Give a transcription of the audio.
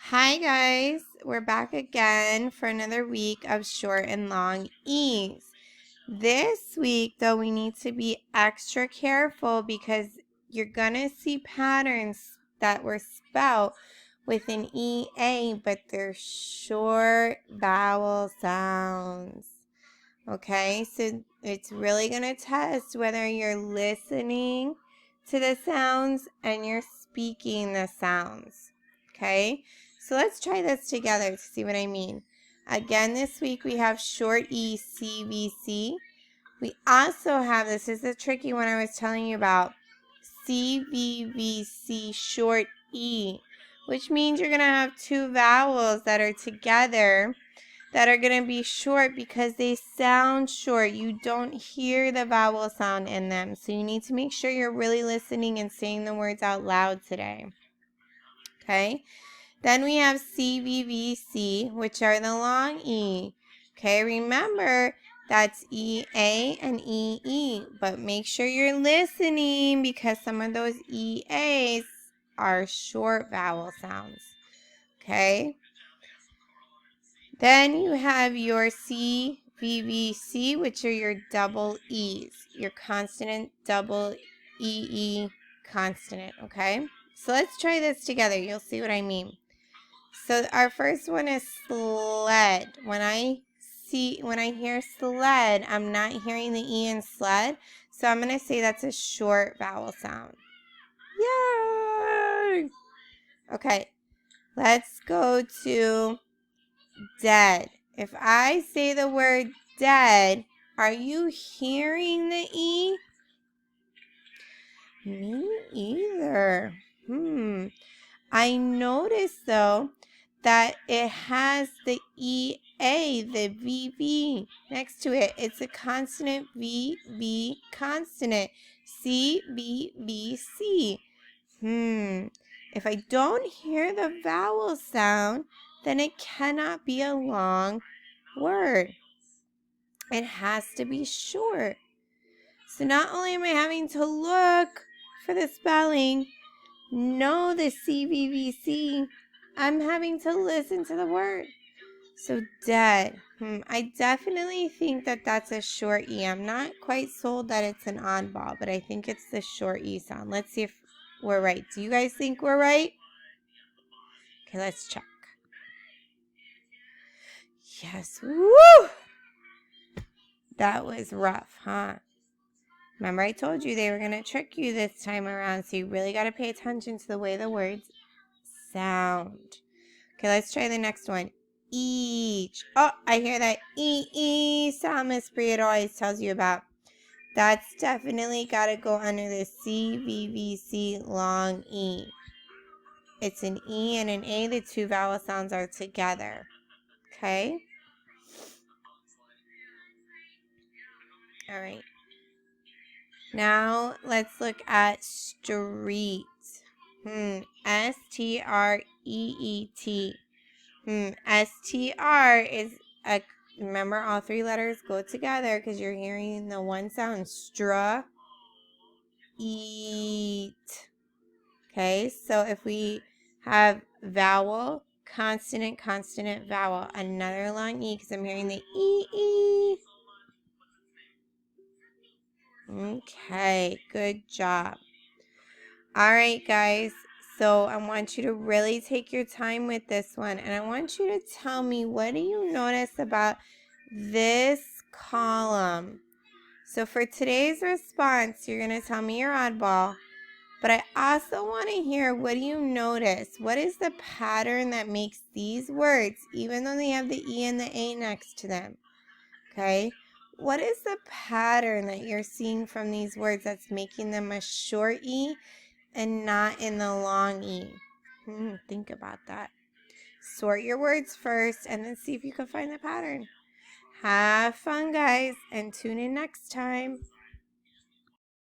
Hi guys, we're back again for another week of short and long E's. This week though, we need to be extra careful because you're gonna see patterns that were spelled with an EA, but they're short vowel sounds. Okay, so it's really gonna test whether you're listening to the sounds and you're speaking the sounds. Okay, so let's try this together to see what I mean. Again, this week we have short E, C, V, C. We also have, this is the tricky one I was telling you about, C, V, V, C, short E, which means you're going to have two vowels that are together that are going to be short because they sound short. You don't hear the vowel sound in them. So you need to make sure you're really listening and saying the words out loud today. Okay? Then we have C, V, V, C, which are the long E. Okay, remember that's E, A, and E, E. But make sure you're listening because some of those E, A's are short vowel sounds. Okay? Then you have your C, V, V, C, which are your double E's. Your consonant, double E, E, consonant. Okay? So let's try this together. You'll see what I mean. So our first one is sled. When I hear sled, I'm not hearing the E in sled. So I'm going to say that's a short vowel sound. Yay! Okay. Let's go to dead. If I say the word dead, are you hearing the E? Me either. I noticed though that it has the EA, the VV next to it. It's a consonant VV consonant. C, B, B, C. If I don't hear the vowel sound, then it cannot be a long word. It has to be short. So not only am I having to look for the spelling, know the CVVC, I'm having to listen to the word. So dead. I definitely think that that's a short E. I'm not quite sold that it's an oddball, but I think it's the short E sound. Let's see if we're right. Do you guys think we're right? Okay, let's check. Yes. Woo! That was rough, huh? Remember I told you they were going to trick you this time around, so you really got to pay attention to the way the words sound. Okay, let's try the next one. Each. Oh, I hear that E sound Miss Bria always tells you about. That's definitely got to go under the CVVC long E. It's an E and an A. The two vowel sounds are together. Okay? All right. Now, let's look at street. S-T-R-E-E-T. S-T-R is a, remember all three letters go together because you're hearing the one sound. Stra, eat. Okay, so if we have vowel, consonant, consonant, vowel, another long E because I'm hearing the E-E. Okay, good job. All right, guys. So I want you to really take your time with this one. And I want you to tell me, what do you notice about this column? So for today's response, you're going to tell me your oddball. But I also want to hear, what do you notice? What is the pattern that makes these words, even though they have the E and the A next to them? Okay? What is the pattern that you're seeing from these words that's making them a short E and not in the long E? Think about that. Sort your words first and then see if you can find the pattern. Have fun, guys, and tune in next time.